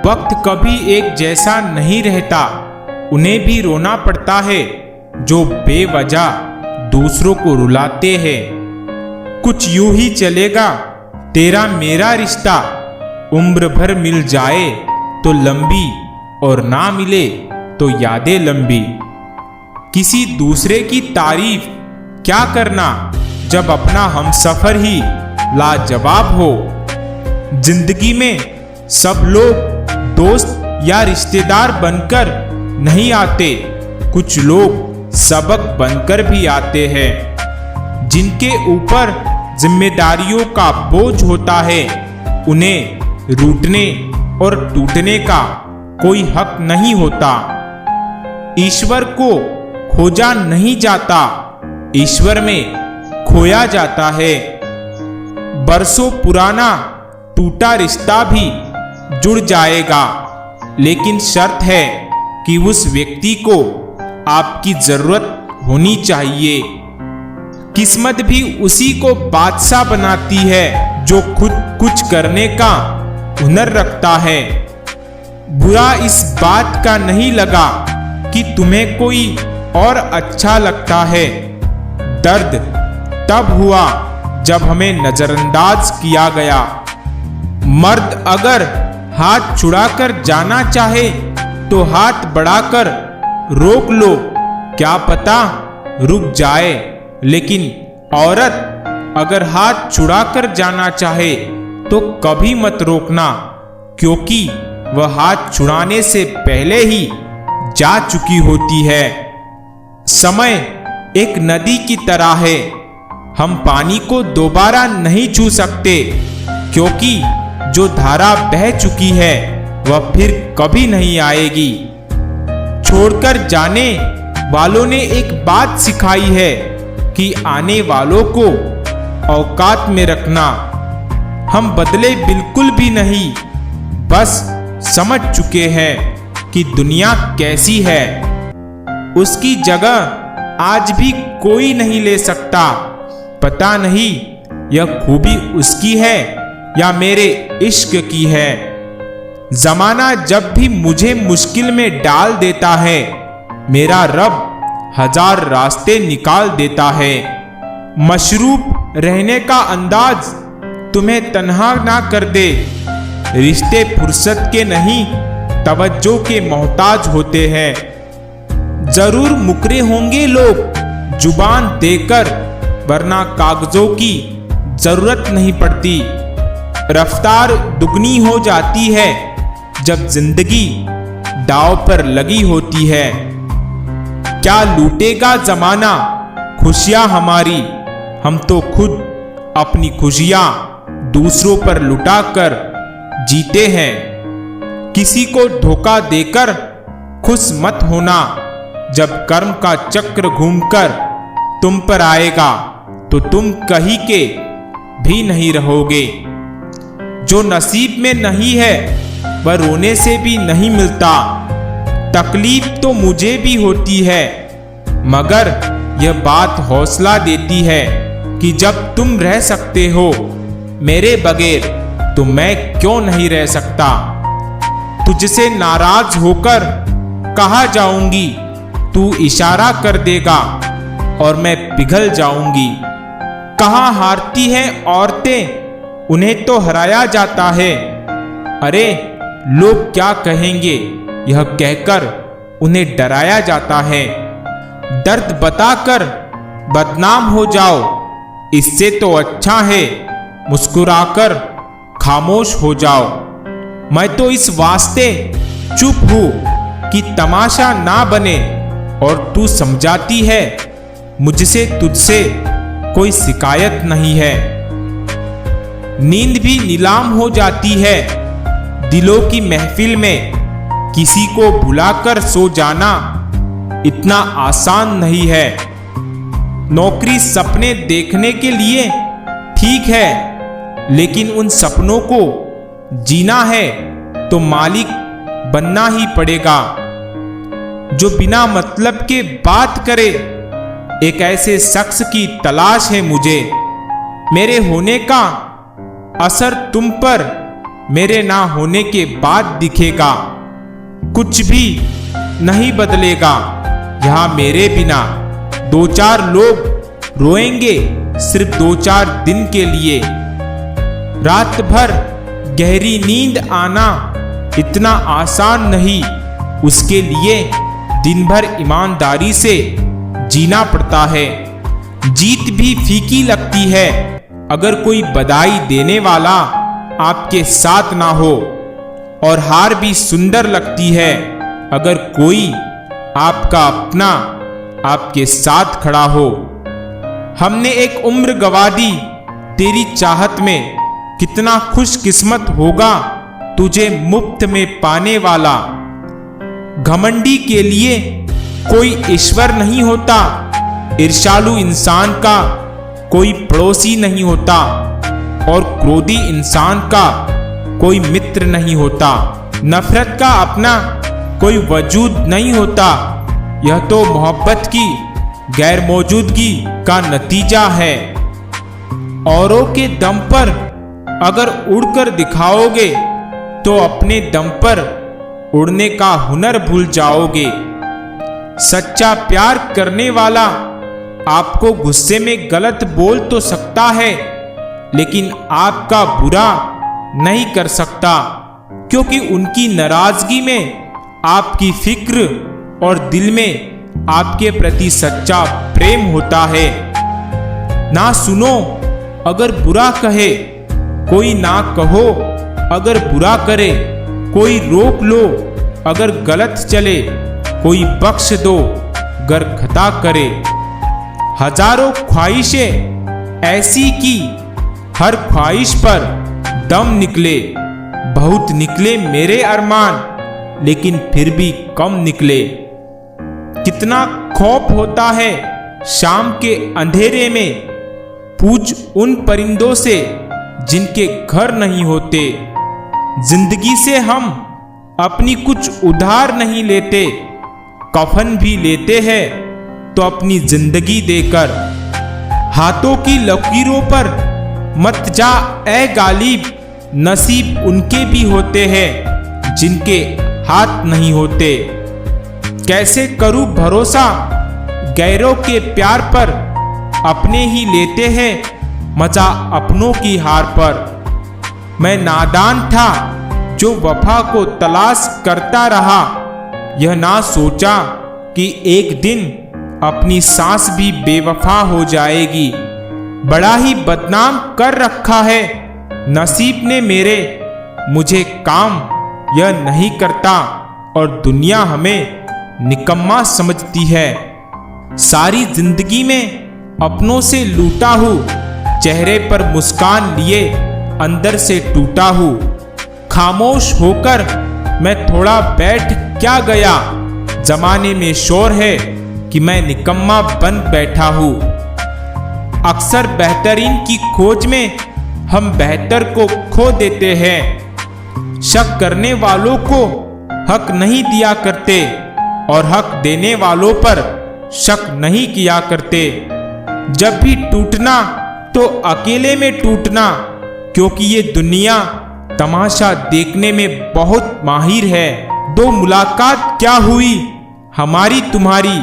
वक्त कभी एक जैसा नहीं रहता, उन्हें भी रोना पड़ता है जो बेवजह दूसरों को रुलाते हैं। कुछ यूं ही चलेगा तेरा मेरा रिश्ता, उम्र भर मिल जाए तो लंबी और ना मिले तो यादें लंबी। किसी दूसरे की तारीफ क्या करना जब अपना हमसफर ही लाजवाब हो। जिंदगी में सब लोग दोस्त या रिश्तेदार बनकर नहीं आते, कुछ लोग सबक बनकर भी आते हैं। जिनके ऊपर जिम्मेदारियों का बोझ होता है, उन्हें रूठने और टूटने का कोई हक नहीं होता। ईश्वर को खोजा नहीं जाता, ईश्वर में खोया जाता है। बरसों पुराना टूटा रिश्ता भी जुड़ जाएगा, लेकिन शर्त है कि उस व्यक्ति को आपकी जरूरत होनी चाहिए। किस्मत भी उसी को बादशाह बनाती है जो खुद कुछ करने का हुनर रखता है। बुरा इस बात का नहीं लगा कि तुम्हें कोई और अच्छा लगता है। दर्द तब हुआ जब हमें नजरअंदाज किया गया। मर्द अगर हाथ छुड़ाकर जाना चाहे तो हाथ बढ़ाकर रोक लो, क्या पता रुक जाए। लेकिन औरत अगर हाथ छुड़ाकर जाना चाहे तो कभी मत रोकना, क्योंकि वह हाथ छुड़ाने से पहले ही जा चुकी होती है। समय एक नदी की तरह है, हम पानी को दोबारा नहीं छू सकते, क्योंकि जो धारा बह चुकी है वह फिर कभी नहीं आएगी। छोड़कर जाने वालों ने एक बात सिखाई है कि आने वालों को औकात में रखना। हम बदले बिल्कुल भी नहीं, बस समझ चुके हैं कि दुनिया कैसी है। उसकी जगह आज भी कोई नहीं ले सकता। पता नहीं यह खूबी उसकी है या मेरे इश्क की है। जमाना जब भी मुझे मुश्किल में डाल देता है, मेरा रब हजार रास्ते निकाल देता है। मशरूफ रहने का अंदाज तुम्हें तन्हा ना कर दे। रिश्ते फुर्सत के नहीं, तवज्जो के मोहताज होते हैं। जरूर मुकरे होंगे लोग जुबान देकर, वरना कागजों की जरूरत नहीं पड़ती। रफ्तार दुगनी हो जाती है जब जिंदगी दांव पर लगी होती है। क्या लूटेगा जमाना खुशियां हमारी, हम तो खुद अपनी खुशियां दूसरों पर लुटाकर जीते हैं। किसी को धोखा देकर खुश मत होना, जब कर्म का चक्र घूमकर तुम पर आएगा तो तुम कहीं के भी नहीं रहोगे। जो नसीब में नहीं है वह रोने से भी नहीं मिलता। तकलीफ तो मुझे भी होती है, मगर यह बात हौसला देती है कि जब तुम रह सकते हो मेरे बगैर, तो मैं क्यों नहीं रह सकता। तुझसे नाराज होकर कहाँ जाऊंगी, तू इशारा कर देगा और मैं पिघल जाऊंगी। कहाँ हारती हैं औरतें, उन्हें तो हराया जाता है। अरे लोग क्या कहेंगे, यह कहकर उन्हें डराया जाता है। दर्द बताकर बदनाम हो जाओ, इससे तो अच्छा है मुस्कुराकर खामोश हो जाओ। मैं तो इस वास्ते चुप हूं कि तमाशा ना बने, और तू समझाती है मुझसे तुझसे कोई शिकायत नहीं है। नींद भी नीलाम हो जाती है दिलों की महफिल में। किसी को भुलाकर सो जाना इतना आसान नहीं है। नौकरी सपने देखने के लिए ठीक है, लेकिन उन सपनों को जीना है तो मालिक बनना ही पड़ेगा। जो बिना मतलब के बात करे, एक ऐसे शख्स की तलाश है मुझे। मेरे होने का असर तुम पर मेरे ना होने के बाद दिखेगा। कुछ भी नहीं बदलेगा। यहाँ मेरे बिना 2-4 लोग रोएंगे, सिर्फ 2-4 दिन के लिए। रात भर गहरी नींद आना इतना आसान नहीं, उसके लिए दिन भर ईमानदारी से जीना पड़ता है। जीत भी फीकी लगती है अगर कोई बधाई देने वाला आपके साथ ना हो, और हार भी सुंदर लगती है अगर कोई आपका अपना आपके साथ खड़ा हो। हमने एक उम्र गवा दी तेरी चाहत में, कितना खुशकिस्मत होगा तुझे मुफ्त में पाने वाला। घमंडी के लिए कोई ईश्वर नहीं होता, ईर्ष्यालु इंसान का कोई पड़ोसी नहीं होता, और क्रोधी इंसान का कोई मित्र नहीं होता। नफरत का अपना कोई वजूद नहीं होता, यह तो मोहब्बत की गैर मौजूदगी का नतीजा है। औरों के दम पर अगर उड़कर दिखाओगे तो अपने दम पर उड़ने का हुनर भूल जाओगे। सच्चा प्यार करने वाला आपको गुस्से में गलत बोल तो सकता है, लेकिन आपका बुरा नहीं कर सकता, क्योंकि उनकी नाराजगी में आपकी फिक्र और दिल में आपके प्रति सच्चा प्रेम होता है। ना सुनो अगर बुरा कहे, कोई ना कहो अगर बुरा करे, कोई रोक लो अगर गलत चले, कोई बख्श दो अगर खता करे। हजारों ख्वाहिशें ऐसी की हर ख्वाहिश पर दम निकले। बहुत निकले मेरे अरमान, लेकिन फिर भी कम निकले। कितना खौफ होता है शाम के अंधेरे में, पूछ उन परिंदों से जिनके घर नहीं होते। जिंदगी से हम अपनी कुछ उधार नहीं लेते, कफन भी लेते हैं तो अपनी जिंदगी देकर। हाथों की लकीरों पर मत जा ए गालिब, नसीब उनके भी होते हैं जिनके हाथ नहीं होते। कैसे करूं भरोसा गैरों के प्यार पर, अपने ही लेते हैं मजा अपनों की हार पर। मैं नादान था जो वफा को तलाश करता रहा, यह ना सोचा कि एक दिन अपनी सांस भी बेवफा हो जाएगी। बड़ा ही बदनाम कर रखा है नसीब ने मेरे, मुझे काम यह नहीं करता और दुनिया हमें निकम्मा समझती है। सारी जिंदगी में अपनों से लूटा हूँ, चेहरे पर मुस्कान लिए अंदर से टूटा हूँ। खामोश होकर मैं थोड़ा बैठ क्या गया, जमाने में शोर है कि मैं निकम्मा बन बैठा हूँ। अक्सर बेहतरीन की खोज में हम बेहतर को खो देते हैं। शक करने वालों को हक नहीं दिया करते और हक देने वालों पर शक नहीं किया करते। जब भी टूटना तो अकेले में टूटना, क्योंकि ये दुनिया तमाशा देखने में बहुत माहिर है। दो मुलाकात क्या हुई हमारी तुम्हारी,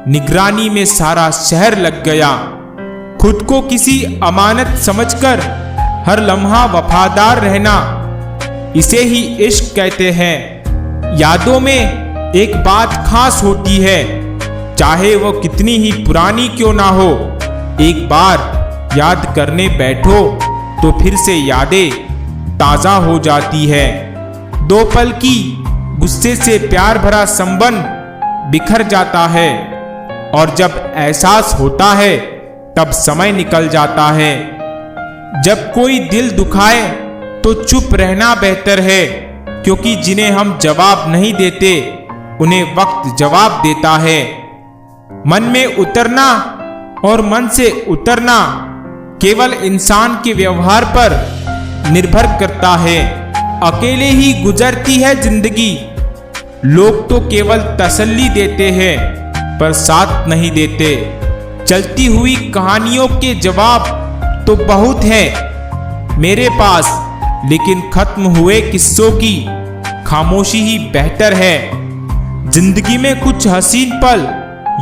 निगरानी में सारा शहर लग गया। खुद को किसी अमानत समझकर हर लम्हा वफादार रहना, इसे ही इश्क कहते हैं। यादों में एक बात खास होती है, चाहे वो कितनी ही पुरानी क्यों ना हो। एक बार याद करने बैठो तो फिर से यादें ताजा हो जाती है। दो पल की गुस्से से प्यार भरा संबंध बिखर जाता है, और जब एहसास होता है तब समय निकल जाता है। जब कोई दिल दुखाए तो चुप रहना बेहतर है, क्योंकि जिन्हें हम जवाब नहीं देते उन्हें वक्त जवाब देता है। मन में उतरना और मन से उतरना केवल इंसान के व्यवहार पर निर्भर करता है। अकेले ही गुजरती है जिंदगी, लोग तो केवल तसल्ली देते हैं पर साथ नहीं देते। चलती हुई कहानियों के जवाब तो बहुत है मेरे पास, लेकिन खत्म हुए किस्सों की खामोशी ही बेहतर है। जिंदगी में कुछ हसीन पल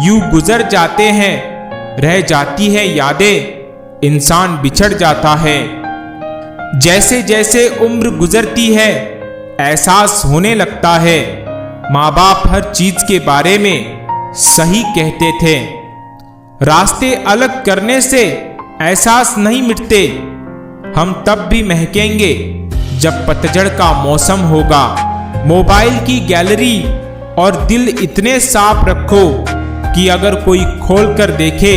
यूं गुजर जाते हैं, रह जाती है यादें, इंसान बिछड़ जाता है। जैसे जैसे उम्र गुजरती है एहसास होने लगता है, माँ बाप हर चीज के बारे में सही कहते थे। रास्ते अलग करने से एहसास नहीं मिटते, हम तब भी महकेंगे जब पतझड़ का मौसम होगा। मोबाइल की गैलरी और दिल इतने साफ रखो कि अगर कोई खोल कर देखे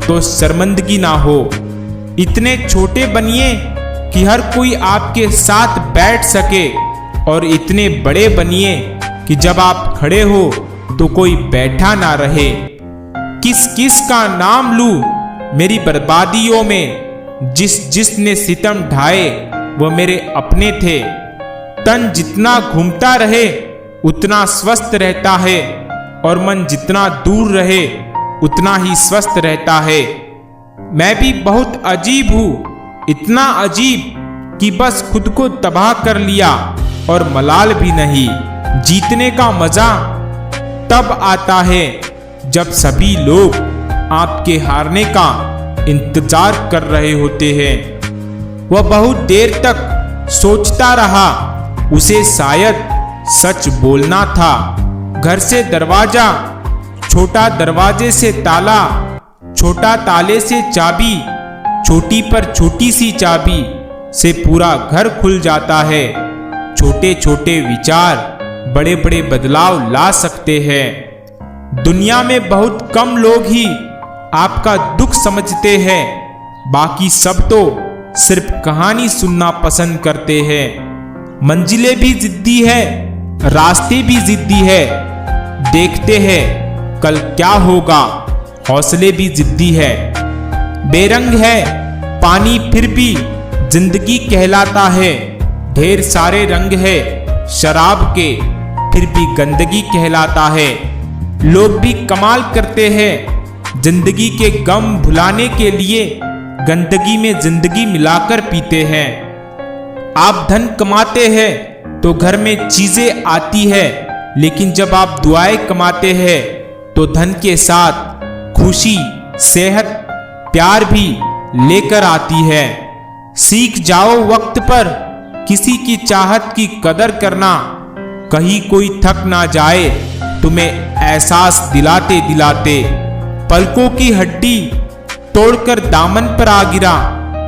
तो शर्मिंदगी ना हो। इतने छोटे बनिए कि हर कोई आपके साथ बैठ सके, और इतने बड़े बनिए कि जब आप खड़े हो तो कोई बैठा ना रहे। किस किस का नाम लूं मेरी बर्बादियों में, जिसने सितम ढाए वो मेरे अपने थे। तन जितना घूमता रहे उतना स्वस्थ रहता है, और मन जितना दूर रहे उतना ही स्वस्थ रहता है। मैं भी बहुत अजीब हूँ, इतना अजीब कि बस खुद को तबाह कर लिया और मलाल भी नहीं। जीतने का मजा तब आता है जब सभी लोग आपके हारने का इंतजार कर रहे होते हैं। वह बहुत देर तक सोचता रहा, उसे शायद सच बोलना था। घर से दरवाजा, छोटा दरवाजे से ताला, छोटा ताले से चाबी, छोटी पर छोटी सी चाबी से पूरा घर खुल जाता है। छोटे छोटे विचार बड़े बड़े बदलाव ला सकते हैं। दुनिया में बहुत कम लोग ही आपका दुख समझते हैं, बाकी सब तो सिर्फ कहानी सुनना पसंद करते हैं। मंजिलें भी जिद्दी है, रास्ते भी जिद्दी है, देखते हैं कल क्या होगा, हौसले भी जिद्दी है। बेरंग है पानी फिर भी जिंदगी कहलाता है, ढेर सारे रंग है शराब के फिर भी गंदगी कहलाता है। लोग भी कमाल करते हैं, जिंदगी के गम भुलाने के लिए गंदगी में जिंदगी मिलाकर पीते हैं। आप धन कमाते हैं तो घर में चीजें आती है, लेकिन जब आप दुआएं कमाते हैं तो धन के साथ खुशी, सेहत, प्यार भी लेकर आती है। सीख जाओ वक्त पर किसी की चाहत की कदर करना, कहीं कोई थक ना जाए तुम्हें एहसास दिलाते दिलाते। पलकों की हड्डी तोड़कर दामन पर आ गिरा,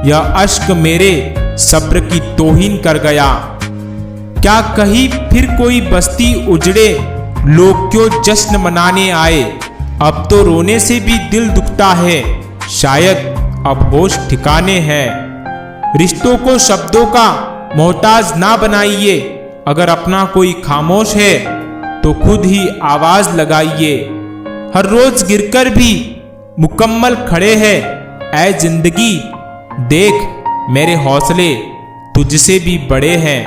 यह अश्क मेरे सब्र की तौहीन कर गया। क्या कहीं फिर कोई बस्ती उजड़े, लोग क्यों जश्न मनाने आए। अब तो रोने से भी दिल दुखता है, शायद अब होश ठिकाने हैं। रिश्तों को शब्दों का मोहताज ना बनाइए, अगर अपना कोई खामोश है तो खुद ही आवाज लगाइए। हर रोज गिरकर भी मुकम्मल खड़े हैं, ऐ जिंदगी देख मेरे हौसले तुझसे भी बड़े हैं।